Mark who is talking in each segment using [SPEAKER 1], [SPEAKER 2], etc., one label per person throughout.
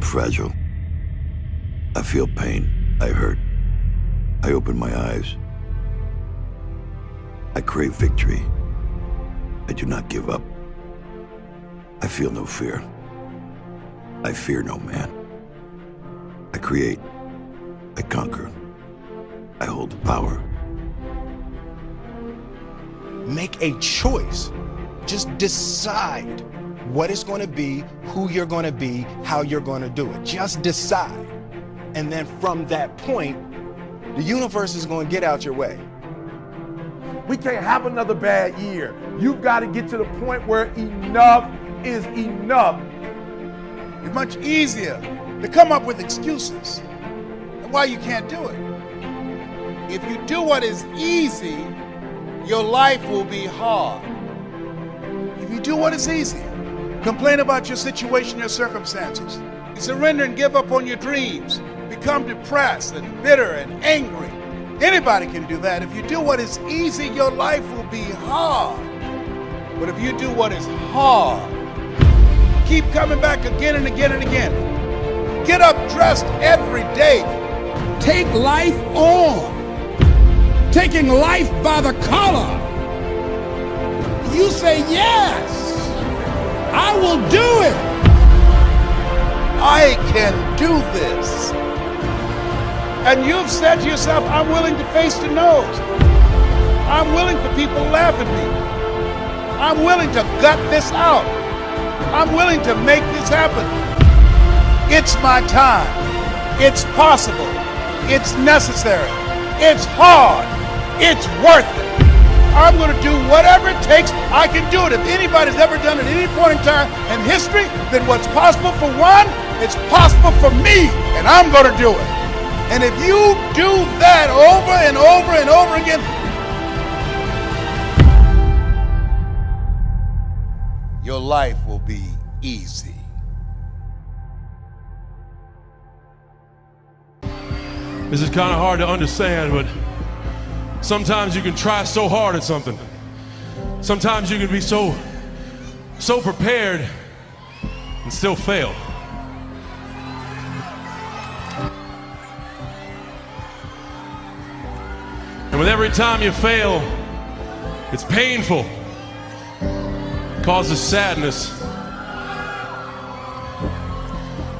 [SPEAKER 1] fragile. I feel pain. I hurt. I open my eyes. I crave victory. I do not give up. I feel no fear. I fear no man. I create. I conquer. I hold the power.
[SPEAKER 2] Make a choice. Just decide what it's going to be, who you're going to be, how you're going to do it. Just decide. And then from that point, the universe is going to get out your way.
[SPEAKER 3] We can't have another bad year. You've got to get to the point where enough is enough.
[SPEAKER 4] It's much easier to come up with excuses and why you can't do it. If you do what is easy, your life will be hard. If you do what is easy, complain about your situation, your circumstances, you surrender and give up on your dreams, become depressed and bitter and angry. Anybody can do that. If you do what is easy, your life will be hard. But if you do what is hard, keep coming back again and again and again. Get up dressed every day.
[SPEAKER 5] Take life on. Taking life by the collar. You say, yes, I will do it.
[SPEAKER 4] I can do this. And you've said to yourself, I'm willing to face the no's. I'm willing for people to laugh at me. I'm willing to gut this out. I'm willing to make this happen. It's my time. It's possible. It's necessary. It's hard. It's worth it. I'm going to do whatever it takes. I can do it. If anybody's ever done it at any point in time in history, then what's possible for one, it's possible for me, and I'm going to do it. And if you do that over and over and over again, your life will be easy.
[SPEAKER 6] This is kind of hard to understand, but sometimes you can try so hard at something. Sometimes you can be so prepared and still fail. And with every time you fail, it's painful. It causes sadness.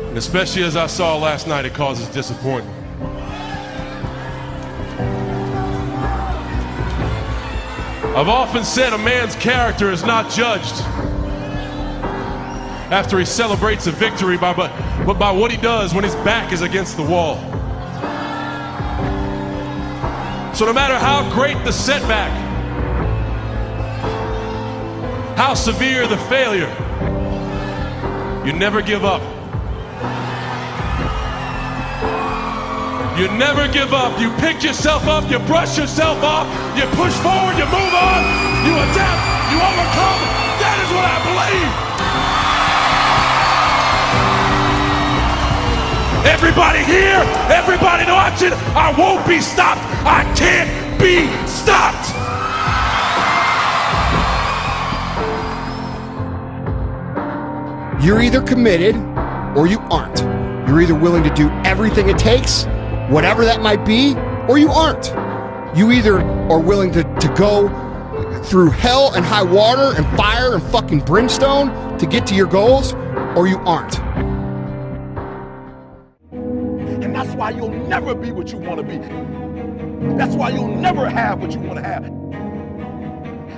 [SPEAKER 6] And especially as I saw last night, it causes disappointment. I've often said a man's character is not judged after he celebrates a victory, but by what he does when his back is against the wall. So no matter how great the setback, how severe the failure, you never give up. You never give up. You pick yourself up, you brush yourself off, you push forward, you move on, you adapt, you overcome. That is what I believe. Everybody here, everybody watching, I won't be stopped. I can't be stopped.
[SPEAKER 5] You're either committed or you aren't. You're either willing to do everything it takes, whatever that might be, or you aren't. You either are willing to go through hell and high water and fire and fucking brimstone to get to your goals, or you aren't.
[SPEAKER 3] And that's why you'll never be what you want to be. That's why you'll never have what you want to have.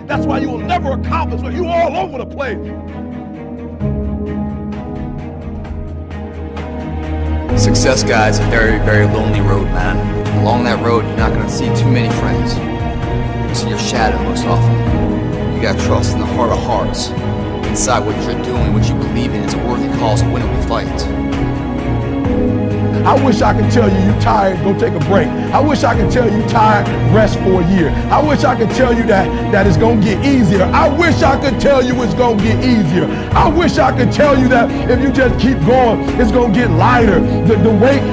[SPEAKER 3] That's why you'll never accomplish what you're all over the place.
[SPEAKER 7] Success, guys, a very, very lonely road, man. Along that road, you're not going to see too many friends. You see your shadow most often. You got to trust in the heart of hearts. Inside what you're doing, what you believe in, is a worthy cause, a winnable fight.
[SPEAKER 3] I wish I could tell you you're tired, go take a break. I wish I could tell you tired, rest for a year. I wish I could tell you that it's going to get easier. I wish I could tell you it's going to get easier. I wish I could tell you that if you just keep going, it's going to get lighter. The weight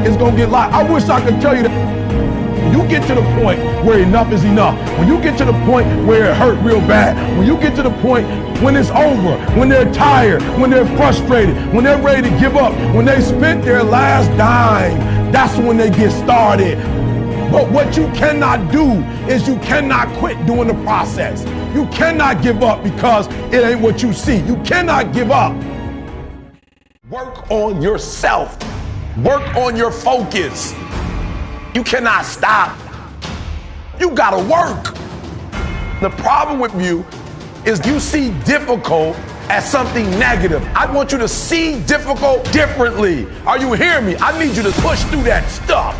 [SPEAKER 3] is going to get light. I wish I could tell you that When you get to the point where enough is enough, when you get to the point where it hurt real bad, when you get to the point when it's over, when they're tired, when they're frustrated, when they're ready to give up, when they spent their last dime, that's when they get started. But what you cannot do is you cannot quit doing the process. You cannot give up because it ain't what you see. You cannot give up. Work on yourself. Work on your focus. You cannot stop. You gotta work. The problem with you is you see difficult as something negative. I want you to see difficult differently. Are you hearing me? I need you to push through that stuff.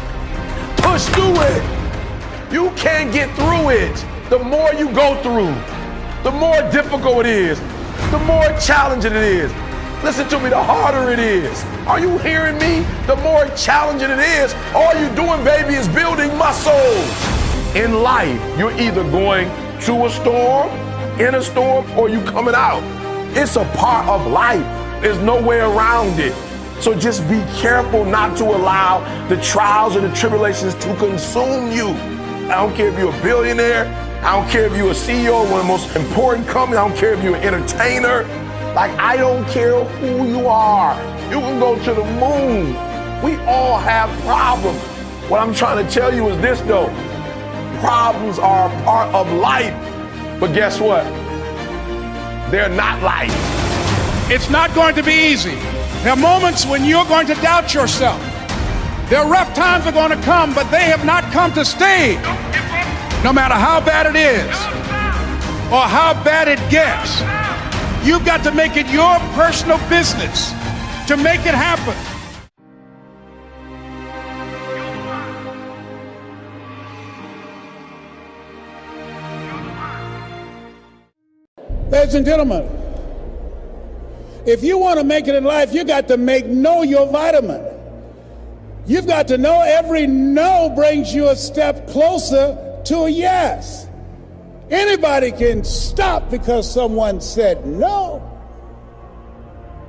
[SPEAKER 3] Push through it. You can't get through it. The more you go through, the more difficult it is, the more challenging it is. Listen to me, the harder it is. Are you hearing me? The more challenging it is. All you're doing, baby, is building muscles. In life, you're either going to a storm, in a storm, or you coming out. It's a part of life. There's no way around it. So just be careful not to allow the trials or the tribulations to consume you. I don't care if you're a billionaire. I don't care if you're a CEO of one of the most important companies. I don't care if you're an entertainer. Like, I don't care who you are. You can go to the moon. We all have problems. What I'm trying to tell you is this, though. Problems are a part of life. But guess what? They're not life.
[SPEAKER 4] It's not going to be easy. There are moments when you're going to doubt yourself. There are rough times are going to come, but they have not come to stay. No matter how bad it is or how bad it gets, you've got to make it your personal business to make it happen. Ladies and gentlemen, if you want to make it in life, you got to know your vitamin. You've got to know every no brings you a step closer to a yes. Anybody can stop because someone said no.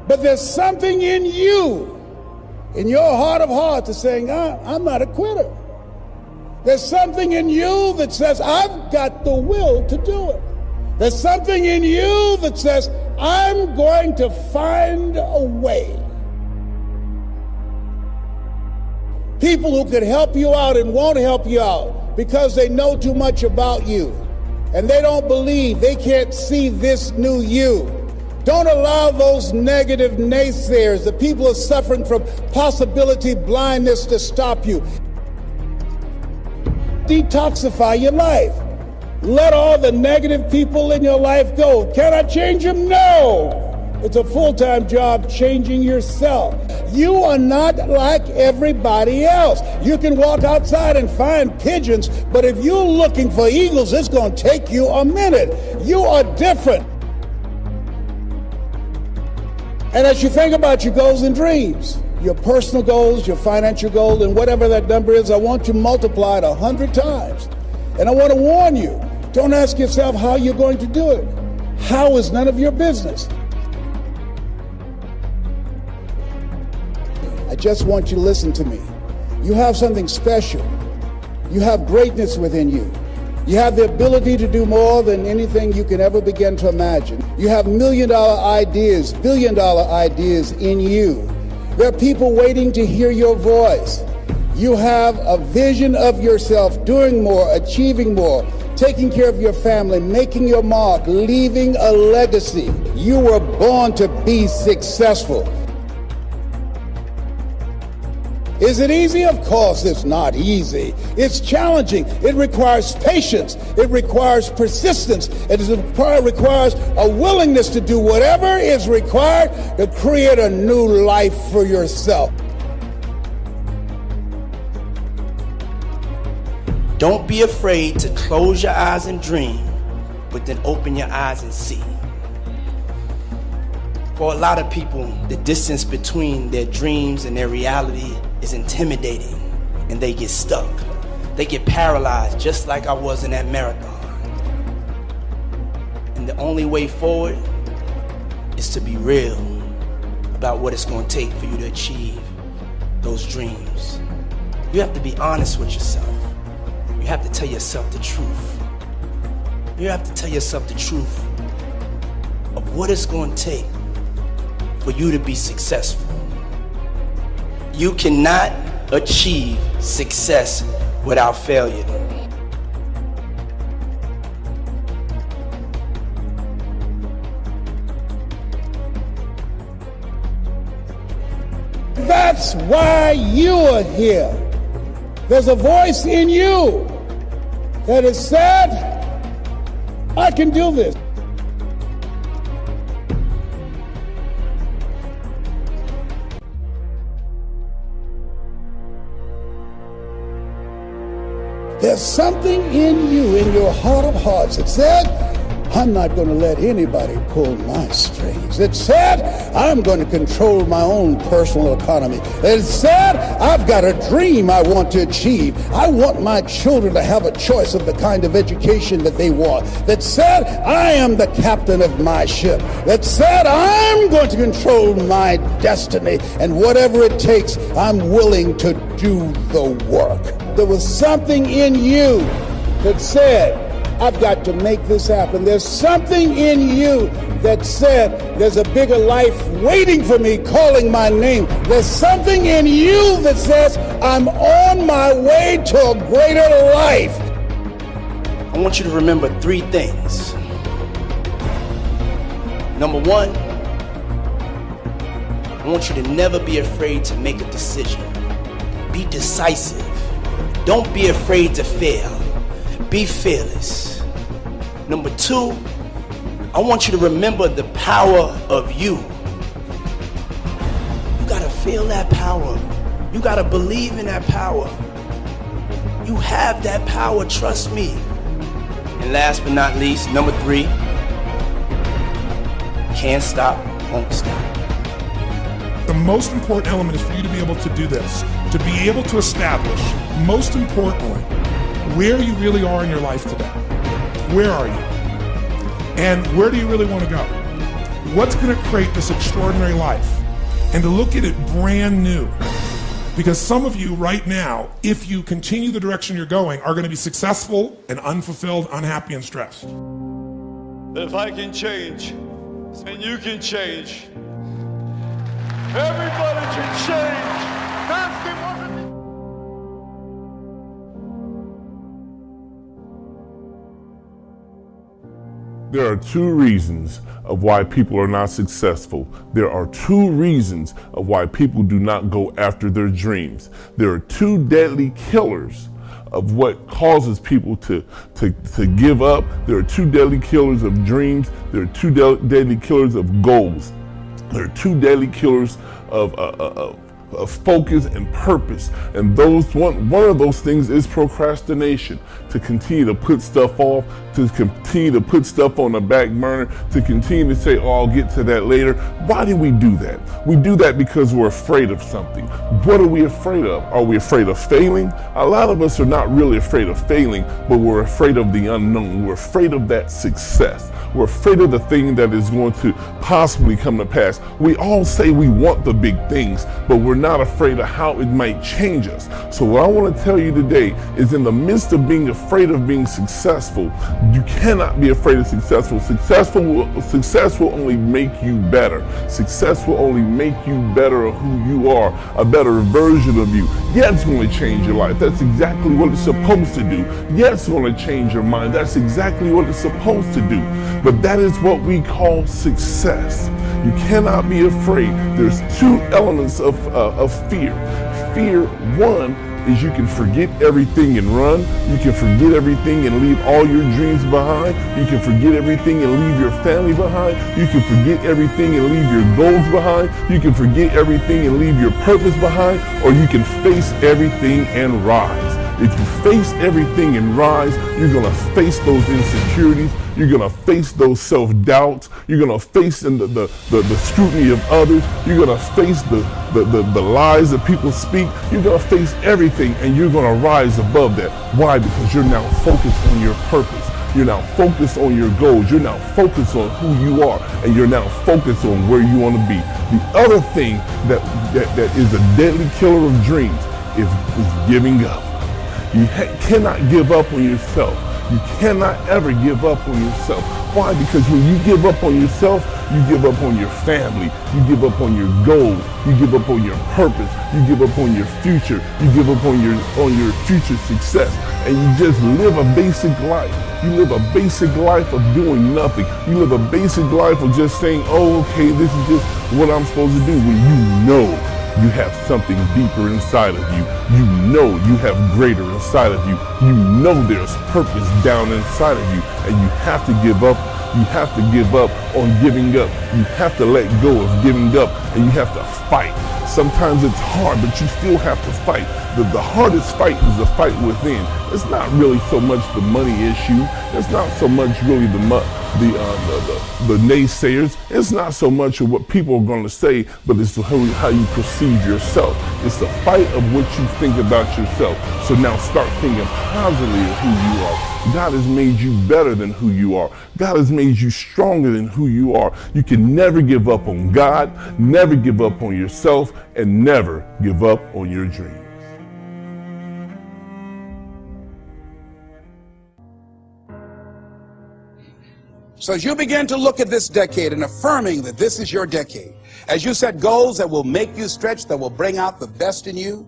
[SPEAKER 4] But there's something in you, in your heart of hearts, that's saying, I'm not a quitter. There's something in you that says, I've got the will to do it. There's something in you that says, I'm going to find a way. People who could help you out and won't help you out because they know too much about you and they don't believe, they can't see this new you. Don't allow those negative naysayers, the people who are suffering from possibility blindness, to stop you. Detoxify your life. Let all the negative people in your life go. Can I change them? No. It's a full-time job changing yourself. You are not like everybody else. You can walk outside and find pigeons, but if you're looking for eagles, it's going to take you a minute. You are different. And as you think about your goals and dreams, your personal goals, your financial goals, and whatever that number is, I want you multiplied 100 times. And I want to warn you, don't ask yourself how you're going to do it. How is none of your business. I just want you to listen to me. You have something special. You have greatness within you. You have the ability to do more than anything you can ever begin to imagine. You have million-dollar ideas, billion-dollar ideas in you. There are people waiting to hear your voice. You have a vision of yourself doing more, achieving more, taking care of your family, making your mark, leaving a legacy. You were born to be successful. Is it easy? Of course it's not easy. It's challenging. It requires patience. It requires persistence. It requires a willingness to do whatever is required to create a new life for yourself.
[SPEAKER 8] Don't be afraid to close your eyes and dream, but then open your eyes and see. For a lot of people, the distance between their dreams and their reality is intimidating, and they get stuck. They get paralyzed, just like I was in that marathon. And the only way forward is to be real about what it's going to take for you to achieve those dreams. You have to be honest with yourself. you have to tell yourself the truth. You have to tell yourself the truth of what it's going to take for you to be successful. You cannot achieve success without failure.
[SPEAKER 4] That's why you are here. There's a voice in you that has said, I can do this. There's something in you, in your heart of hearts, that said, I'm not going to let anybody pull my strings. It said, I'm going to control my own personal economy. It said, I've got a dream I want to achieve. I want my children to have a choice of the kind of education that they want. That said, I am the captain of my ship. That said, I'm going to control my destiny. And whatever it takes, I'm willing to do the work. There was something in you that said, I've got to make this happen. There's something in you that said, there's a bigger life waiting for me, calling my name. There's something in you that says, I'm on my way to a greater life.
[SPEAKER 8] I want you to remember 3 things. Number 1, I want you to never be afraid to make a decision. Be decisive. Don't be afraid to fail. Be fearless. Number 2, I want you to remember the power of you. You gotta feel that power. You gotta believe in that power. You have that power, trust me. And last but not least, number 3, can't stop, won't stop.
[SPEAKER 3] The most important element is for you to be able to do this, to be able to establish, most importantly, where you really are in your life today. Where are you? And where do you really want to go? What's going to create this extraordinary life? And to look at it brand new. Because some of you right now, if you continue the direction you're going, are going to be successful and unfulfilled, unhappy, and stressed.
[SPEAKER 9] If I can change, then you can change. Everybody can change. That's the one.
[SPEAKER 10] There are 2 reasons of why people are not successful. There are 2 reasons of why people do not go after their dreams. There are 2 deadly killers of what causes people to give up. There are 2 deadly killers of dreams. There are 2 deadly killers of goals. There are 2 deadly killers of focus and purpose, and one of those things is procrastination. To continue to put stuff off, to continue to put stuff on the back burner, to continue to say, oh, I'll get to that later. Why do we do that? We do that because we're afraid of something. What are we afraid of? Are we afraid of failing? A lot of us are not really afraid of failing, but we're afraid of the unknown. We're afraid of that success. We're afraid of the thing that is going to possibly come to pass. We all say we want the big things, but we're not afraid of how it might change us. So what I want to tell you today is, in the midst of being afraid of being successful, you cannot be afraid of successful. Success will only make you better. Success will only make you better of who you are, a better version of you. Yeah, it's going to change your life. That's exactly what it's supposed to do. Yeah, it's going to change your mind. That's exactly what it's supposed to do. But that is what we call success. You cannot be afraid. There's 2 elements of fear. Fear, 1, is you can forget everything and run. You can forget everything and leave all your dreams behind. You can forget everything and leave your family behind. You can forget everything and leave your goals behind. You can forget everything and leave your purpose behind. Or you can face everything and rise. If you face everything and rise, you're going to face those insecurities. You're going to face those self-doubts. You're going to face the scrutiny of others. You're going to face the lies that people speak. You're going to face everything, and you're going to rise above that. Why? Because you're now focused on your purpose. You're now focused on your goals. You're now focused on who you are, and you're now focused on where you want to be. The other thing that is a deadly killer of dreams is giving up. You cannot give up on yourself. You cannot ever give up on yourself. Why? Because when you give up on yourself, you give up on your family, you give up on your goals, you give up on your purpose, you give up on your future, you give up on your future success, and you just live a basic life. You live a basic life of doing nothing. You live a basic life of just saying, oh, okay, this is just what I'm supposed to do, when you know you have something deeper inside of you. You know you have greater inside of you. You know there's purpose down inside of you, and you have to give up. You have to give up on giving up. You have to let go of giving up, and you have to fight. Sometimes it's hard, but you still have to fight. The hardest fight is the fight within. It's not really so much the money issue. It's not so much really the naysayers. It's not so much of what people are going to say, but it's how you perceive yourself. It's the fight of what you think about yourself. So now start thinking positively of who you are. God has made you better than who you are. God has made you stronger than who you are. You can never give up on God, never give up on yourself, and never give up on your dreams.
[SPEAKER 4] So as you begin to look at this decade and affirming that this is your decade, as you set goals that will make you stretch, that will bring out the best in you,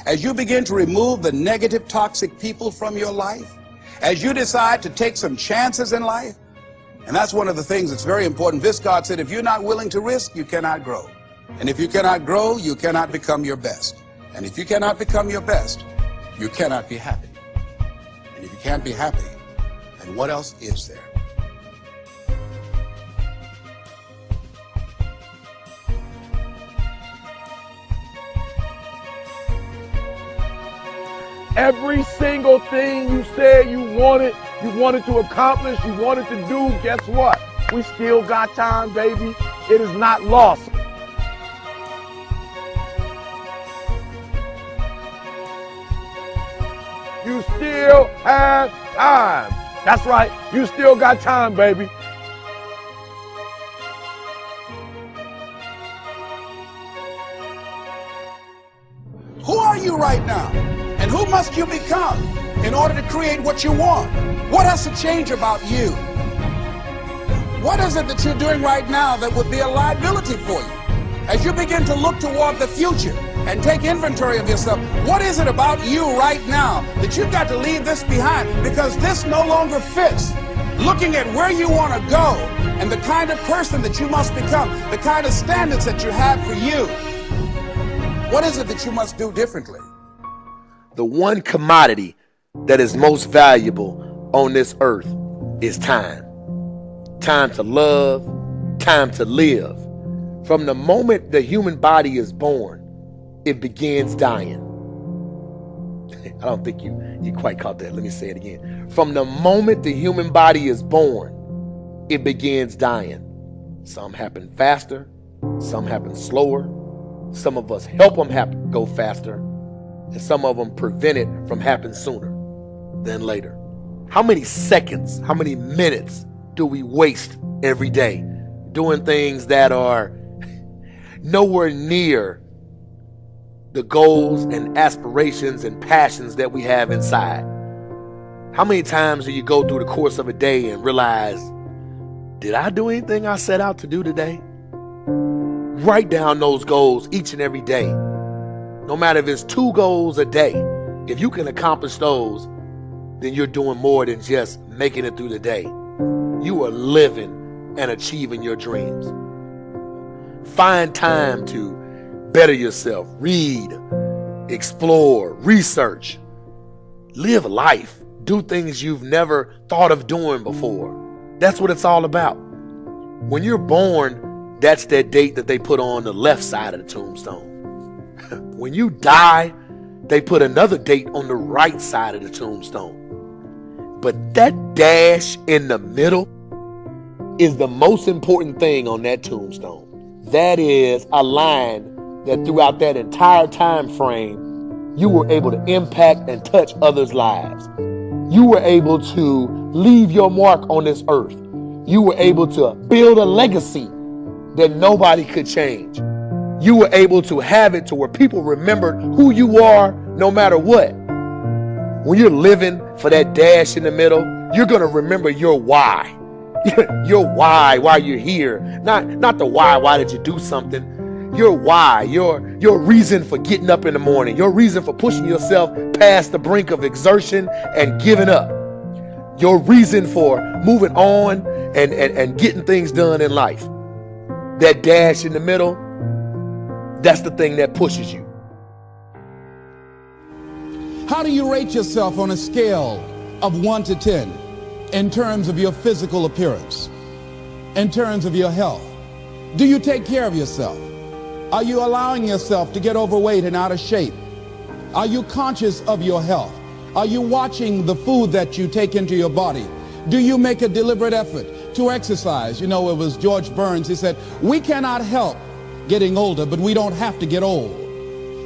[SPEAKER 4] as you begin to remove the negative, toxic people from your life, as you decide to take some chances in life, and that's one of the things that's very important. Viscard said, if you're not willing to risk, you cannot grow. And if you cannot grow, you cannot become your best. And if you cannot become your best, you cannot be happy. And if you can't be happy, then what else is there?
[SPEAKER 3] Every single thing you said you wanted to accomplish, you wanted to do, guess what? We still got time, baby. It is not lost. You still have time. That's right. You still got time, baby.
[SPEAKER 4] Who are you right now? And who must you become in order to create what you want? What has to change about you? What is it that you're doing right now that would be a liability for you? As you begin to look toward the future and take inventory of yourself, what is it about you right now that you've got to leave this behind because this no longer fits? Looking at where you want to go and the kind of person that you must become, the kind of standards that you have for you. What is it that you must do differently?
[SPEAKER 11] The one commodity that is most valuable on this earth is time. Time to love, time to live. From the moment the human body is born, it begins dying. I don't think you quite caught that. Let me say it again. From the moment the human body is born, it begins dying. Some happen faster, some happen slower. Some of us help them go faster, and some of them prevent it from happening sooner than later. How many seconds, how many minutes do we waste every day doing things that are nowhere near the goals and aspirations and passions that we have inside? How many times do you go through the course of a day and realize, did I do anything I set out to do today? Write down those goals each and every day. No matter if it's 2 goals a day, if you can accomplish those, then you're doing more than just making it through the day. You are living and achieving your dreams. Find time to better yourself. Read, explore, research. Live life. Do things you've never thought of doing before. That's what it's all about. When you're born, that's that date that they put on the left side of the tombstone. When you die, they put another date on the right side of the tombstone. But that dash in the middle is the most important thing on that tombstone. That is a line that throughout that entire time frame, you were able to impact and touch others' lives. You were able to leave your mark on this earth. You were able to build a legacy that nobody could change. You were able to have it to where people remembered who you are no matter what. when you're living for that dash in the middle, you're going to remember your why. Your why you're here. Not the why did you do something. Your why, your reason for getting up in the morning, your reason for pushing yourself past the brink of exertion and giving up. Your reason for moving on and getting things done in life. That dash in the middle, that's the thing that pushes you.
[SPEAKER 3] How do you rate yourself on a scale of 1 to 10 in terms of your physical appearance, in terms of your health? Do you take care of yourself? Are you allowing yourself to get overweight and out of shape? Are you conscious of your health? Are you watching the food that you take into your body? Do you make a deliberate effort to exercise? You know, it was George Burns, he said, we cannot help getting older, but we don't have to get old.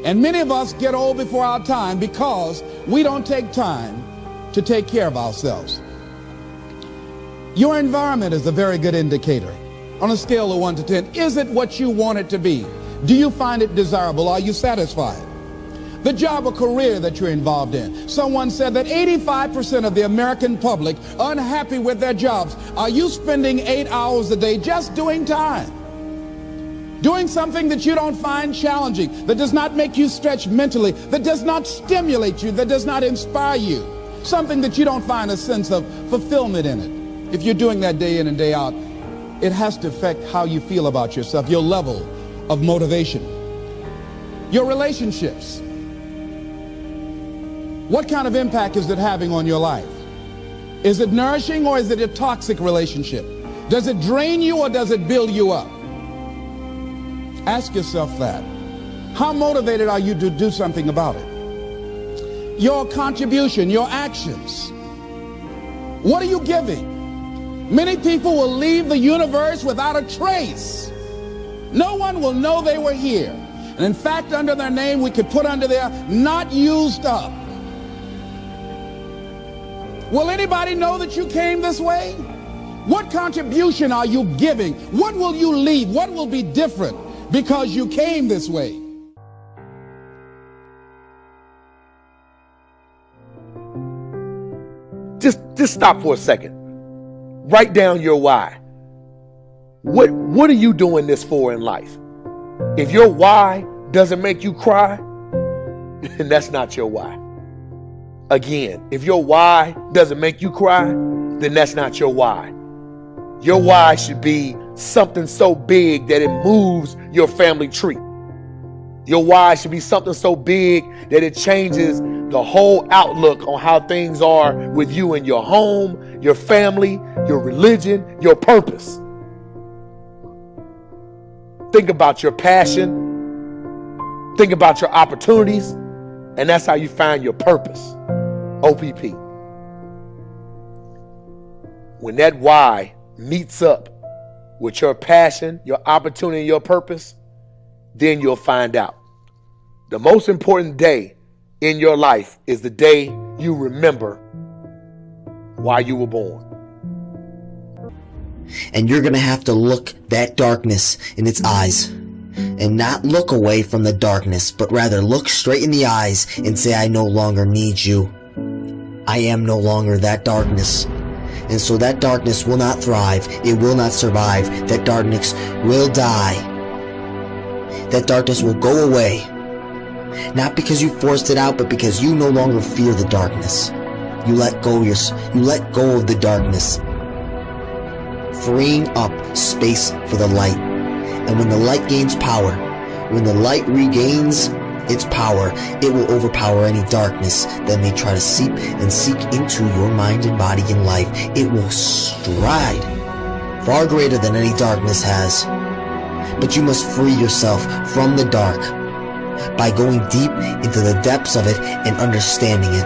[SPEAKER 3] And many of us get old before our time because we don't take time to take care of ourselves. Your environment is a very good indicator. On a scale of 1 to 10, is it what you want it to be? Do you find it desirable? Are you satisfied? The job or career that you're involved in. Someone said that 85% of the American public are unhappy with their jobs. Are you spending 8 hours a day just doing time? Doing something that you don't find challenging, that does not make you stretch mentally, that does not stimulate you, that does not inspire you. Something that you don't find a sense of fulfillment in it. If you're doing that day in and day out, it has to affect how you feel about yourself, your level of motivation. Your relationships. What kind of impact is it having on your life? Is it nourishing or is it a toxic relationship? Does it drain you or does it build you up? Ask yourself that. How motivated are you to do something about it? Your contribution, your actions. What are you giving? Many people will leave the universe without a trace. No one will know they were here. And in fact, under their name, we could put under there, not used up. Will anybody know that you came this way? What contribution are you giving? What will you leave? What will be different because you came this way?
[SPEAKER 11] Just stop for a second. Write down your why. What are you doing this for in life? If your why doesn't make you cry, then that's not your why. Again, if your why doesn't make you cry, then that's not your why. Your why should be something so big that it moves your family tree. Your why should be something so big that it changes the whole outlook on how things are with you and your home, your family, your religion, your purpose. Think about your passion. Think about your opportunities. And that's how you find your purpose. OPP. When that why meets up with your passion, your opportunity, and your purpose, then you'll find out. The most important day in your life is the day you remember why you were born.
[SPEAKER 12] And you're going to have to look that darkness in its eyes and not look away from the darkness, but rather look straight in the eyes and say, I no longer need you. I am no longer that darkness. And so that darkness will not thrive. It will not survive. That darkness will die. That darkness will go away. Not because you forced it out, but because you no longer fear the darkness. You let go of the darkness, freeing up space for the light. And when the light gains power, when the light regains its power, it will overpower any darkness that may try to seep and seek into your mind and body and life. It will stride far greater than any darkness has. But you must free yourself from the dark by going deep into the depths of it and understanding it.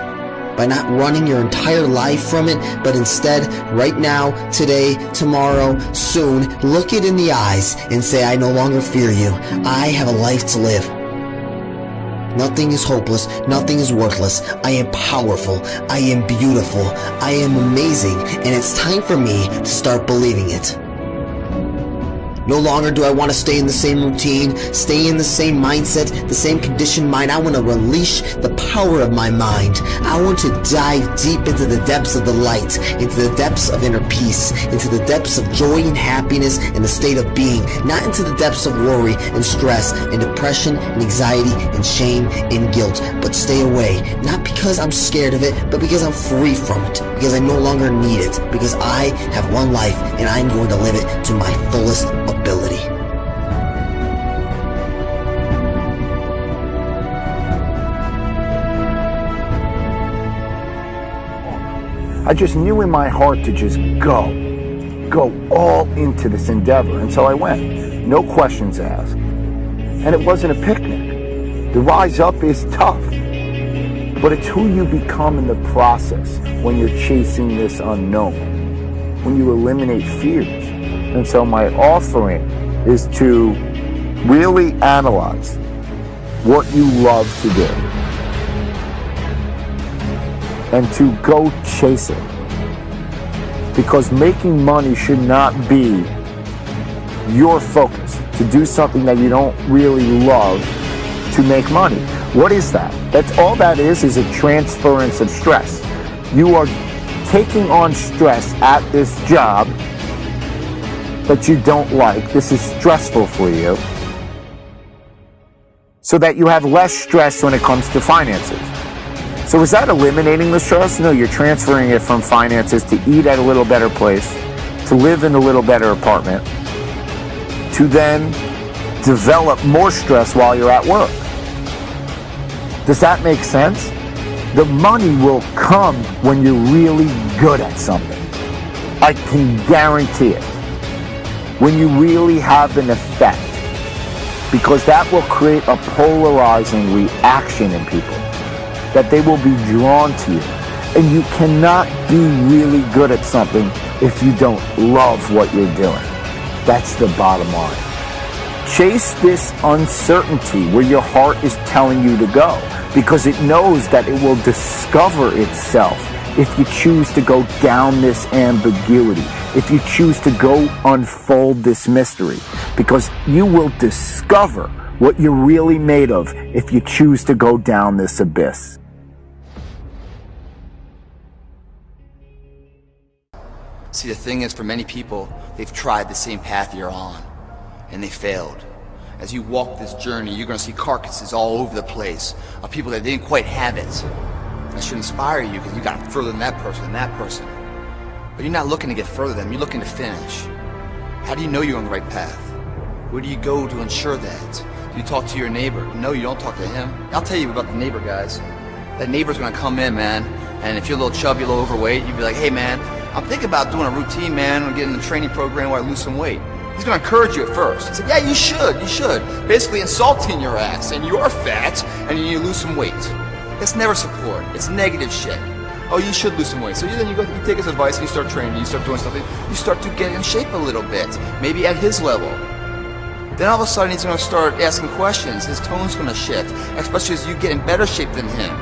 [SPEAKER 12] By not running your entire life from it, but instead, right now, today, tomorrow, soon, look it in the eyes and say, I no longer fear you. I have a life to live. Nothing is hopeless. Nothing is worthless. I am powerful. I am beautiful. I am amazing. And it's time for me to start believing it. No longer do I want to stay in the same routine, stay in the same mindset, the same conditioned mind. I want to release the power of my mind. I want to dive deep into the depths of the light, into the depths of inner peace, into the depths of joy and happiness and the state of being, not into the depths of worry and stress and depression and anxiety and shame and guilt, but stay away, not because I'm scared of it, but because I'm free from it, because I no longer need it, because I have one life and I'm going to live it to my fullest ability.
[SPEAKER 13] I just knew in my heart to just go all into this endeavor, and so I went. No questions asked. And it wasn't a picnic. The rise up is tough, but it's who you become in the process when you're chasing this unknown, when you eliminate fears. And so my offering is to really analyze what you love to do and to go chase it. Because making money should not be your focus, to do something that you don't really love to make money. What is that? That's all that is a transference of stress. You are taking on stress at this job that you don't like. This is stressful for you, so that you have less stress when it comes to finances. So is that eliminating the stress? No, you're transferring it from finances to eat at a little better place, to live in a little better apartment, to then develop more stress while you're at work. Does that make sense? The money will come when you're really good at something. I can guarantee it. When you really have an effect, because that will create a polarizing reaction in people, that they will be drawn to you. And you cannot be really good at something if you don't love what you're doing. That's the bottom line. Chase this uncertainty where your heart is telling you to go, because it knows that it will discover itself if you choose to go down this ambiguity, if you choose to go unfold this mystery, because you will discover what you're really made of if you choose to go down this abyss.
[SPEAKER 7] See, the thing is, for many people, they've tried the same path you're on, and they failed. As you walk this journey, you're going to see carcasses all over the place of people that didn't quite have it. That should inspire you, because you got further than that person and that person. But you're not looking to get further than them, you're looking to finish. How do you know you're on the right path? Where do you go to ensure that? Do you talk to your neighbor? No, you don't talk to him. I'll tell you about the neighbor, guys. That neighbor's going to come in, man, and if you're a little chubby, a little overweight, you'd be like, hey, man, I'm thinking about doing a routine, man, and getting in the training program where I lose some weight. He's going to encourage you at first. He's like, yeah, you should. Basically insulting your ass, and you're fat, and you need to lose some weight. That's never support. It's negative shit. Oh, you should lose some weight. So then you take his advice, and you start training, you start doing something, you start to get in shape a little bit, maybe at his level. Then all of a sudden he's going to start asking questions. His tone's going to shift, especially as you get in better shape than him.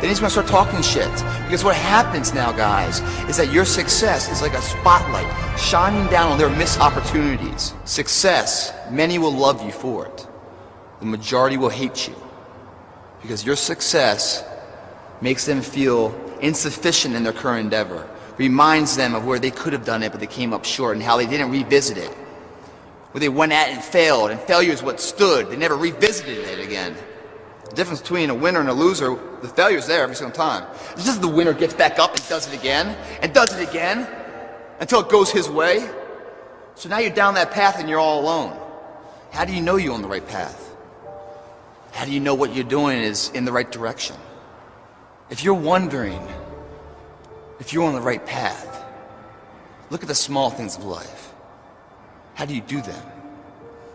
[SPEAKER 7] Then he's going to start talking shit. Because what happens now, guys, is that your success is like a spotlight shining down on their missed opportunities. Success, many will love you for it. The majority will hate you. Because your success makes them feel insufficient in their current endeavor. Reminds them of where they could have done it, but they came up short, and how they didn't revisit it. Where they went at it and failed, and failure is what stood. They never revisited it again. The difference between a winner and a loser, the failure's there every single time. It's just the winner gets back up and does it again, until it goes his way. So now you're down that path and you're all alone. How do you know you're on the right path? How do you know what you're doing is in the right direction? If you're wondering if you're on the right path, look at the small things of life. How do you do them?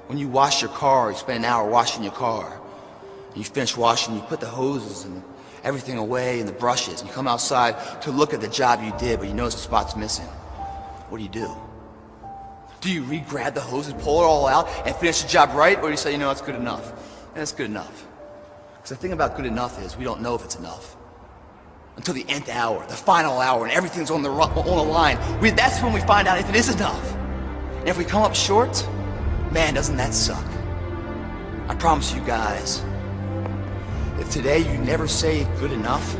[SPEAKER 7] When you wash your car, you spend an hour washing your car. You finish washing, you put the hoses and everything away and the brushes, and you come outside to look at the job you did, but you notice a spot's missing. What do? Do you re-grab the hoses, pull it all out, and finish the job right, or do you say, you know, it's good enough? And it's good enough. Because the thing about good enough is we don't know if it's enough. Until the nth hour, the final hour, and everything's on the line. That's when we find out if it is enough. And if we come up short, Man, doesn't that suck? I promise you guys, if today you never say good enough,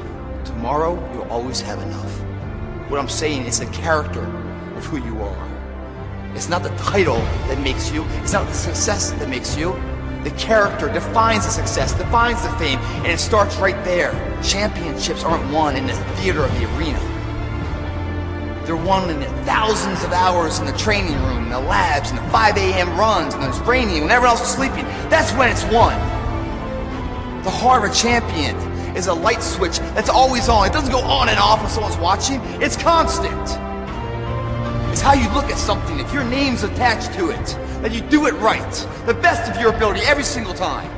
[SPEAKER 7] tomorrow you'll always have enough. What I'm saying is the character of who you are. It's not the title that makes you, it's not the success that makes you. The character defines the success, defines the fame, and it starts right there. Championships aren't won in the theater of the arena. They're won in the thousands of hours in the training room, in the labs, in the 5 a.m. runs, and it's raining, when everyone else is sleeping. That's when it's won. The heart of a champion is a light switch that's always on. It doesn't go on and off when someone's watching. It's constant. It's how you look at something. If your name's attached to it, that you do it right, the best of your ability every single time.